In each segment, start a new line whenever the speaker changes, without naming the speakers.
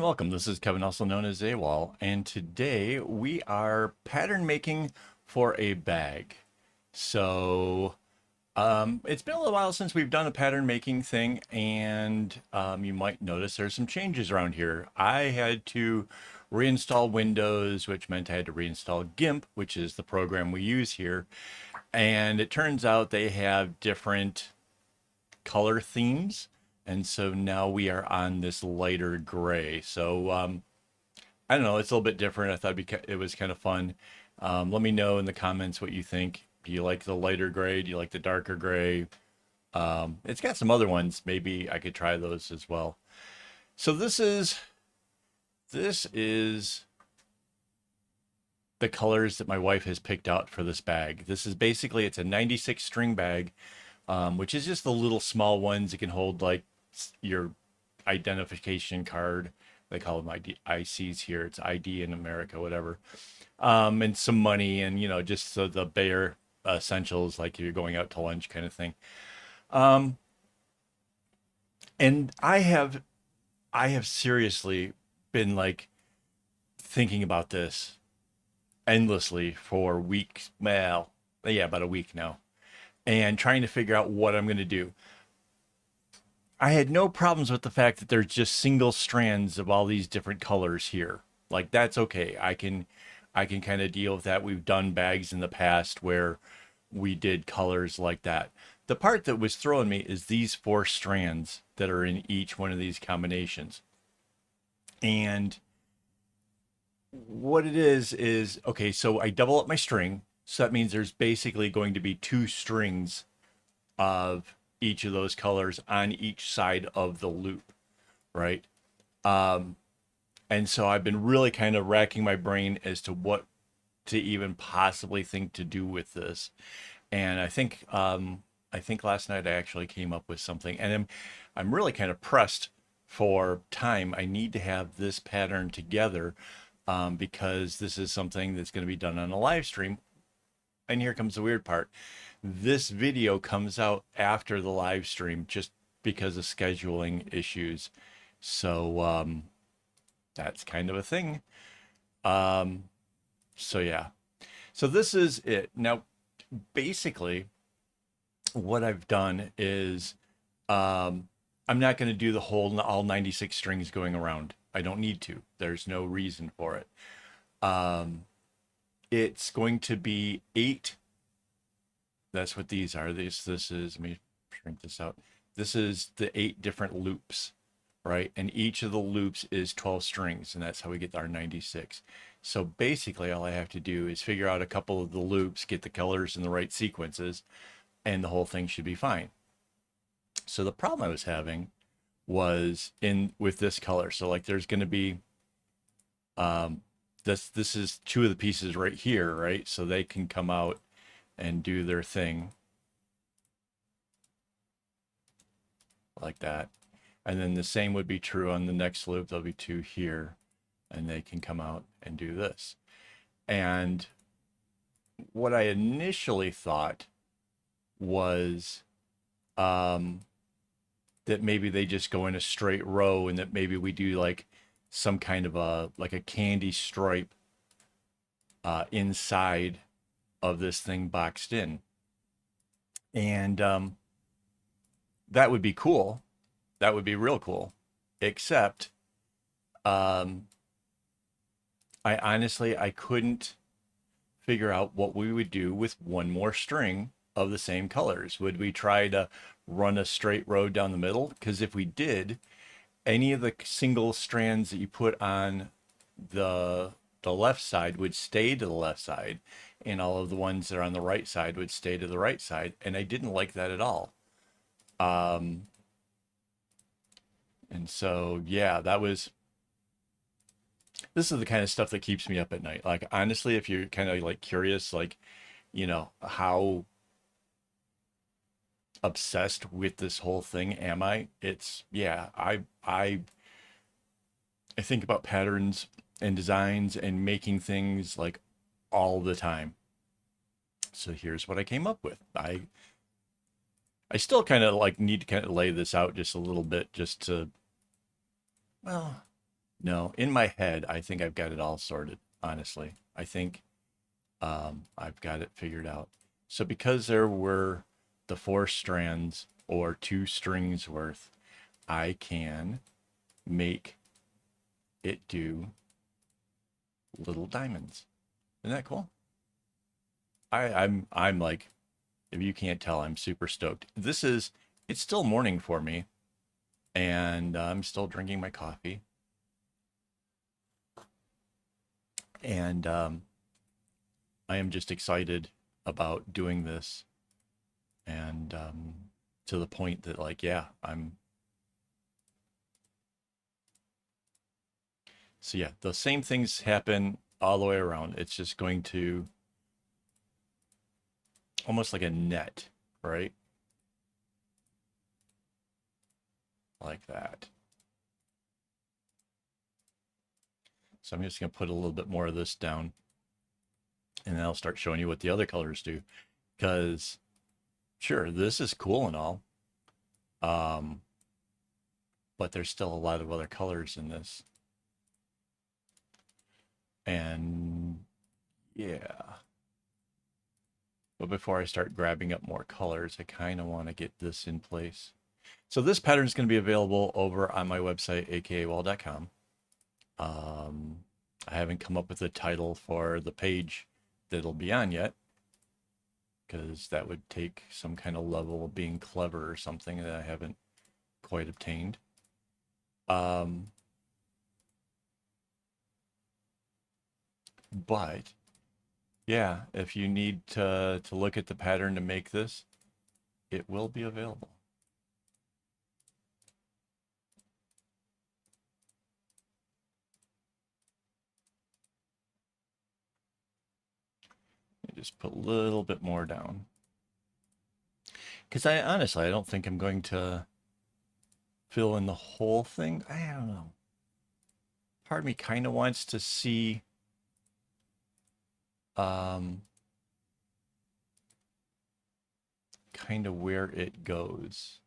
and welcome. This is Kevin, also known as AWOL, and today we are pattern making for a bag. So it's been a little while since we've done a pattern making thing, and you might notice there's some changes around here. I had to reinstall Windows, which meant I had to reinstall GIMP, which is the program we use here. And it turns out they have different color themes. And so now we are on this lighter gray. So I don't know, it's a little bit different. I thought it was kind of fun. Let me know in the comments what you think. Do you like the lighter gray? Do you like the darker gray? It's got some other ones. Maybe I could try those as well. So this is the colors that my wife has picked out for this bag. This is basically, it's a 96 string bag, which is just the little small ones. It can hold like your identification card. They call them ICs here. It's ID in America, whatever. And some money, and just so the bare essentials, like you're going out to lunch kind of thing. Um, and I have seriously been like thinking about this endlessly for weeks. Well, yeah, about a week now, and trying to figure out what I'm going to do. I had no problems with the fact that there's just single strands of all these different colors here. Like that's okay. I can kind of deal with that. We've done bags in the past where we did colors like that. The part that was throwing me is these four strands that are in each one of these combinations. And what it is okay, so I double up my string. So that means there's basically going to be two strings of each of those colors on each side of the loop, right? Um, and so I've been really kind of racking my brain as to what to even possibly think to do with this. And I think last night I actually came up with something, and I'm really kind of pressed for time. I need to have this pattern together because this is something that's going to be done on a live stream. And here comes the weird part. This video comes out after the live stream just because of scheduling issues. So that's kind of a thing. Um, so yeah. So this is it. Now, basically, what I've done is I'm not going to do the whole all 96 strings going around. I don't need to. There's no reason for it. Um, it's going to be 8. That's what these are. This is, let me shrink this out. This is the 8 different loops, right? And each of the loops is 12 strings, and that's how we get our 96. So basically all I have to do is figure out a couple of the loops, get the colors in the right sequences, and the whole thing should be fine. So the problem I was having was in with this color. So like there's going to be um this is 2 of the pieces right here, right? So they can come out and do their thing like that. And then the same would be true on the next loop. There'll be 2 here, and they can come out and do this. And what I initially thought was that maybe they just go in a straight row, and that maybe we do like some kind of a candy stripe inside of this thing boxed in. And that would be cool. That would be real cool. Except um, I couldn't figure out what we would do with one more string of the same colors. Would we try to run a straight row down the middle? Because if we did, any of the single strands that you put on the left side would stay to the left side, and all of the ones that are on the right side would stay to the right side. And I didn't like that at all. Um, and so, yeah, this is the kind of stuff that keeps me up at night. Like, honestly, if you're kind of like curious, like, how obsessed with this whole thing am I? It's, yeah, I think about patterns and designs and making things like all the time. So here's what I came up with. I still kind of like need to kind of lay this out just a little bit, just to, well, No, in my head, I think I've got it all sorted, honestly. I think I've got it figured out. So because there were the 4 strands or 2 strings worth, I can make it do little diamonds. Isn't that cool? I'm like, if you can't tell, I'm super stoked. It's still morning for me, and I'm still drinking my coffee. And I am just excited about doing this, and to the point that, like, yeah, I'm. So yeah, the same things happen all the way around. It's just going to almost like a net, right? Like that. So I'm just going to put a little bit more of this down, and then I'll start showing you what the other colors do. Because, sure, this is cool and all, um, but there's still a lot of other colors in this. And yeah. But before I start grabbing up more colors, I kind of want to get this in place. So this pattern is going to be available over on my website, akaawol.com. I haven't come up with a title for the page that it'll be on yet, because that would take some kind of level of being clever or something that I haven't quite obtained. But yeah, if you need to look at the pattern to make this, it will be available. Just put a little bit more down. Because I honestly, I don't think I'm going to fill in the whole thing. I don't know. Part of me kind of wants to see kind of where it goes.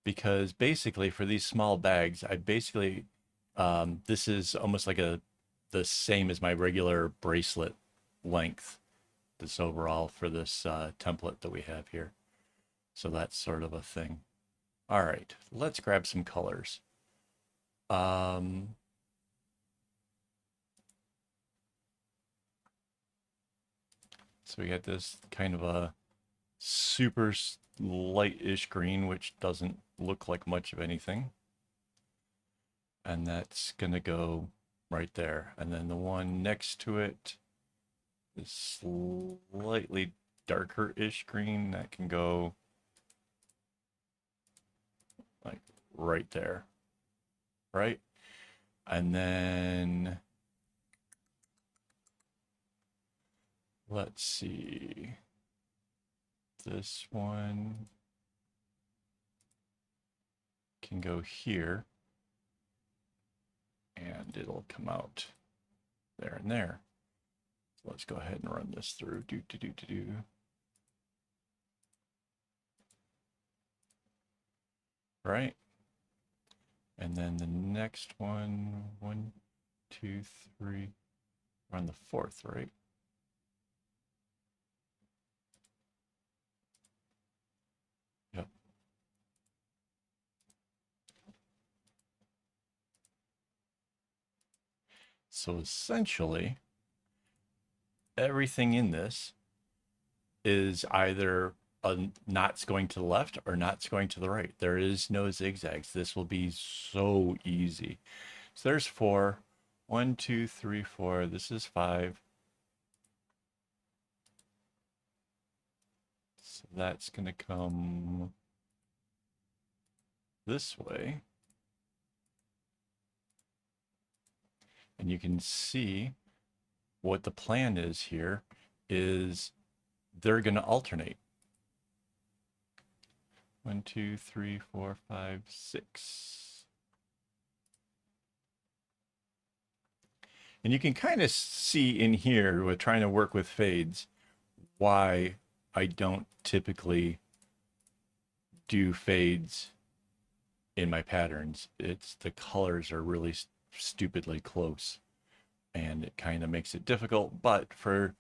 Because basically for these small bags, I basically, this is almost like the same as my regular bracelet length, this overall for this template that we have here. So that's sort of a thing. All right, let's grab some colors. So we got this kind of a super light-ish green, which doesn't look like much of anything. And that's going to go right there. And then the one next to it is slightly darker-ish green. That can go like right there, right? And then let's see. This one can go here, and it'll come out there and there. So let's go ahead and run this through. Right? And then the next one, 1, 2, 3, we're on the 4th, right? Yep. So essentially, everything in this is either knots going to the left or knots going to the right. There is no zigzags. This will be so easy. So there's 4. 1, 2, 3, 4. This is 5. So that's going to come this way. And you can see what the plan is here is they're going to alternate. 1, 2, 3, 4, 5, 6. And you can kind of see in here with trying to work with fades why I don't typically do fades in my patterns. It's the colors are really stupidly close, and it kind of makes it difficult, but for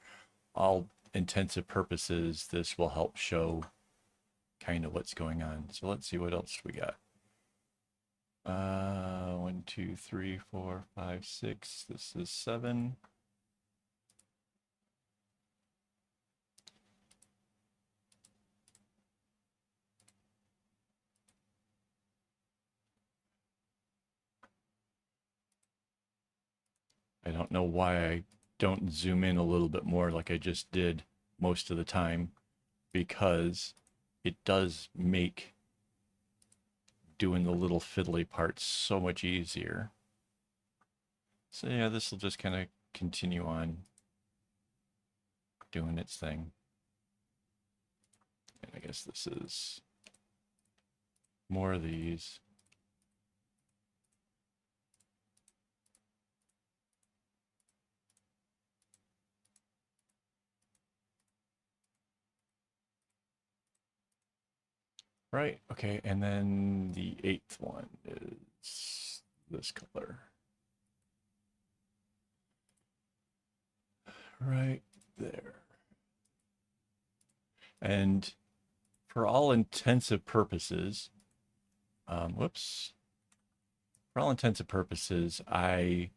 all intensive purposes, this will help show kind of what's going on. So let's see what else we got. 1, 2, 3, 4, 5, 6. This is 7. I don't know why I don't zoom in a little bit more like I just did most of the time, because it does make doing the little fiddly parts so much easier. So yeah, this will just kind of continue on doing its thing. And I guess this is more of these. Right, okay, and then the 8th one is this color. Right there. And for all intensive purposes, whoops. For all intents and purposes, I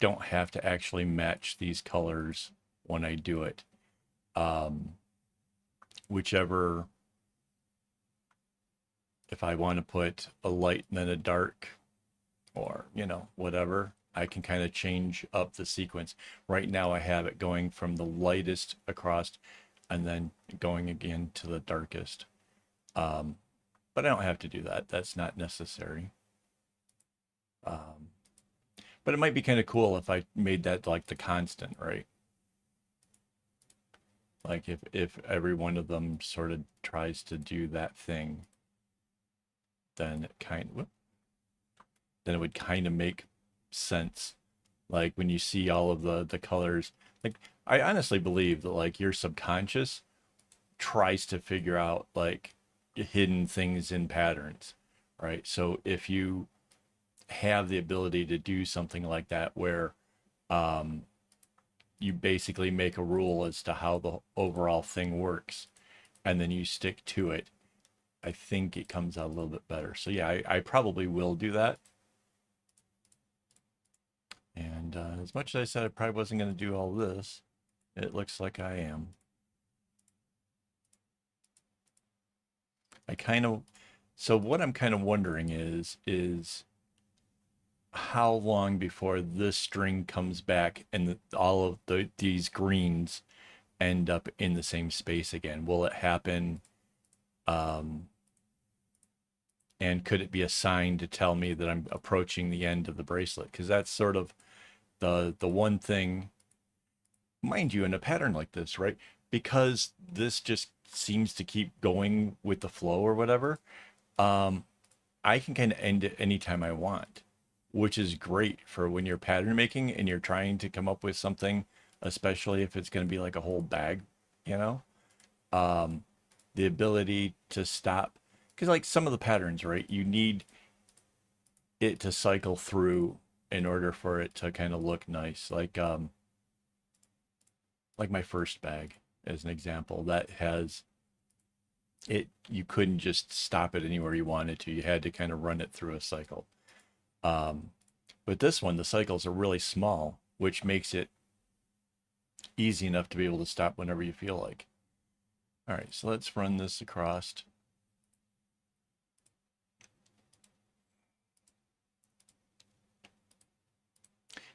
don't have to actually match these colors when I do it. Whichever, if I want to put a light and then a dark, or, you know, whatever, I can kind of change up the sequence. Right now I have it going from the lightest across and then going again to the darkest. But I don't have to do that. That's not necessary. But it might be kind of cool if I made that like the constant, right? Like if every one of them sort of tries to do that thing, then then it would kind of make sense. Like when you see all of the colors, like I honestly believe that like your subconscious tries to figure out like hidden things in patterns, right? So if you have the ability to do something like that where you basically make a rule as to how the overall thing works and then you stick to it, I think it comes out a little bit better. So yeah, I probably will do that. And as much as I said I probably wasn't going to do all this, it looks like I am. So what I'm kind of wondering is how long before this string comes back and all of these greens end up in the same space again? Will it happen? And could it be a sign to tell me that I'm approaching the end of the bracelet? Because that's sort of the one thing, mind you, in a pattern like this, right? Because this just seems to keep going with the flow or whatever. I can kind of end it anytime I want, which is great for when you're pattern making and you're trying to come up with something, especially if it's going to be like a whole bag, you know? The ability to stop, because like some of the patterns, right? You need it to cycle through in order for it to kind of look nice. Like my first bag as an example, that has it, you couldn't just stop it anywhere you wanted to. You had to kind of run it through a cycle. But this one, the cycles are really small, which makes it easy enough to be able to stop whenever you feel like. All right, so let's run this across.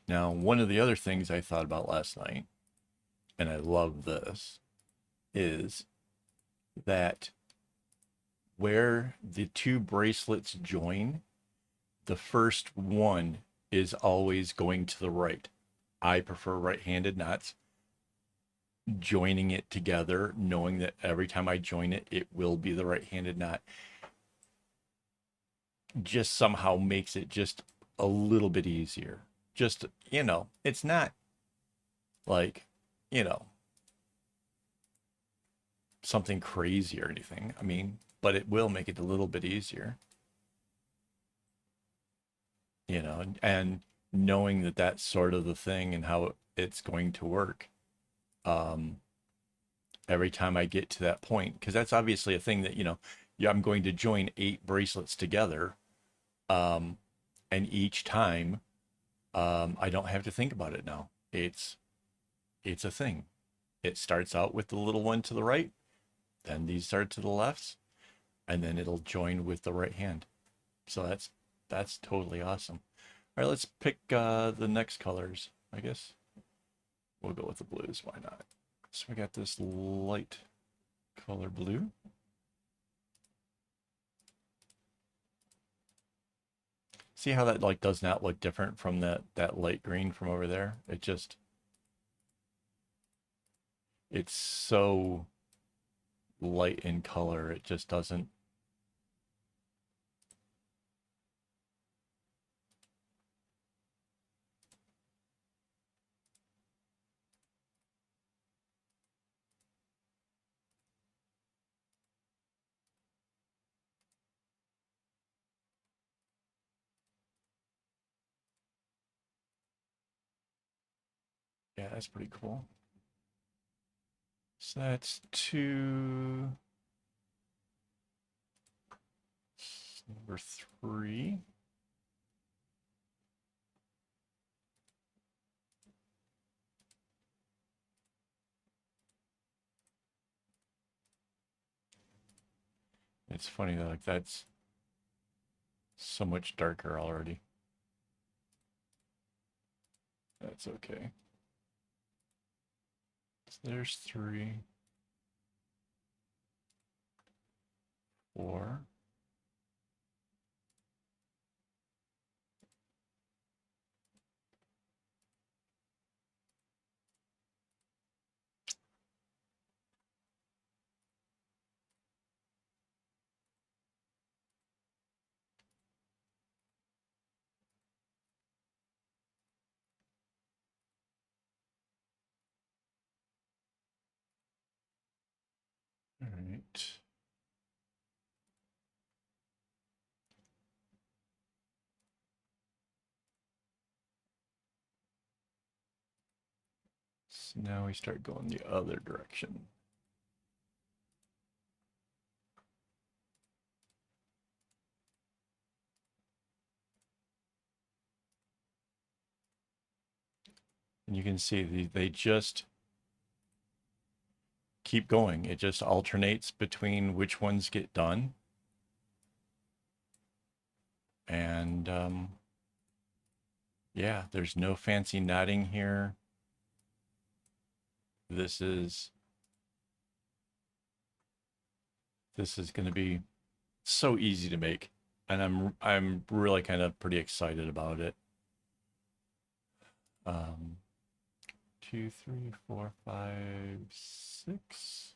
Now, one of the other things I thought about last night, and I love this, is that where the two bracelets join, the first one is always going to the right. I prefer right-handed knots. Joining it together, knowing that every time I join it, it will be the right-handed knot, just somehow makes it just a little bit easier. Just, you know, it's not like, you know, something crazy or anything. I mean, but it will make it a little bit easier, you know, and knowing that that's sort of the thing and how it's going to work. Um, every time I get to that point, because that's obviously a thing that, you know, yeah, I'm going to join 8 bracelets together. Um, and each time, I don't have to think about it now. It's a thing. It starts out with the little one to the right, then these start to the left, and then it'll join with the right hand. So that's totally awesome. All right, let's pick the next colors. I guess we'll go with the blues. Why not? So we got this light color blue. See how that like does not look different from that light green from over there? It's so light in color. It just doesn't. Yeah, that's pretty cool. So that's number 3. It's funny though, like that's so much darker already. That's okay. So there's 3, 4. All right. So now we start going the other direction. And you can see they just keep going. It just alternates between which ones get done. And yeah, there's no fancy knotting here. This is going to be so easy to make, and I'm really kind of pretty excited about it. 2, 3, 4, 5, 6.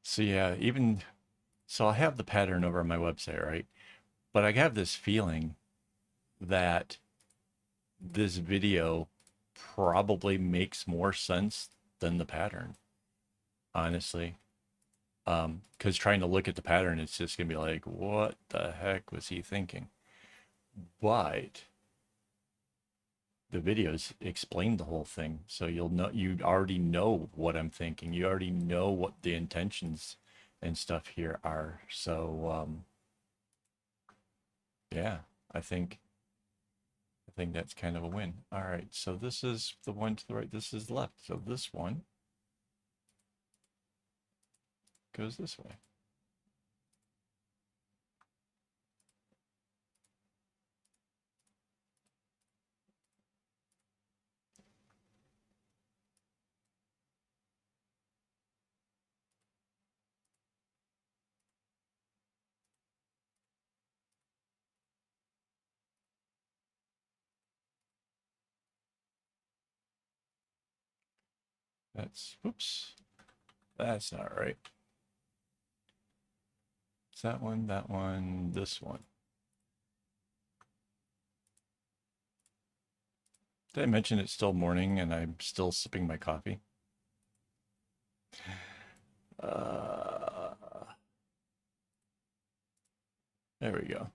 So yeah, even so I have the pattern over on my website, right? But I have this feeling that this video probably makes more sense than the pattern, honestly. Because trying to look at the pattern, it's just gonna be like, what the heck was he thinking? But the videos explain the whole thing, so you already know what I'm thinking. You already know what the intentions and stuff here are. So yeah, I think that's kind of a win. All right, so this is the one to the right. This is left. So this one goes this way. Oops, that's not right. It's that one, this one. Did I mention it's still morning and I'm still sipping my coffee? Uh, there we go.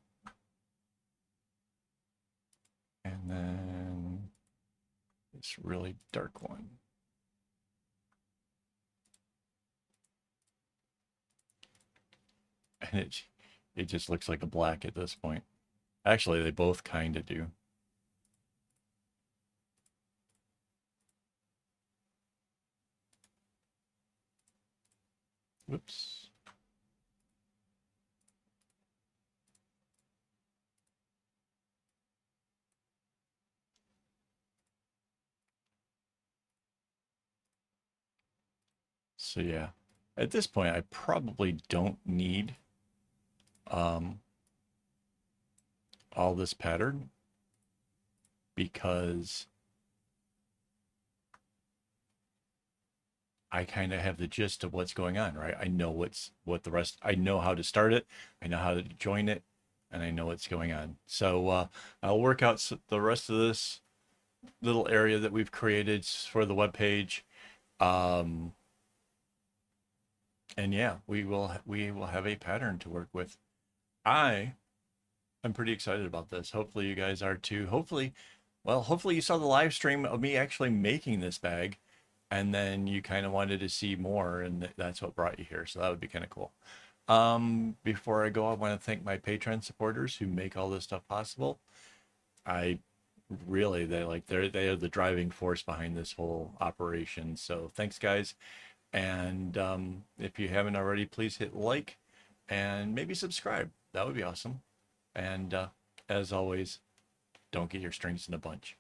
And then this really dark one. And it just looks like a black at this point. Actually, they both kind of do. Whoops. So yeah, at this point, I probably don't need um, all this pattern because I kind of have the gist of what's going on, right? I know what the rest, I know how to start it, I know how to join it, and I know what's going on. So I'll work out the rest of this little area that we've created for the web page. And yeah, we will have a pattern to work with. I'm pretty excited about this. Hopefully you guys are too. Hopefully you saw the live stream of me actually making this bag and then you kind of wanted to see more and that's what brought you here. So that would be kind of cool. Before I go, I want to thank my Patreon supporters who make all this stuff possible. I really, they are the driving force behind this whole operation. So thanks guys. And if you haven't already, please hit like and maybe subscribe. That would be awesome. And as always, don't get your strings in a bunch.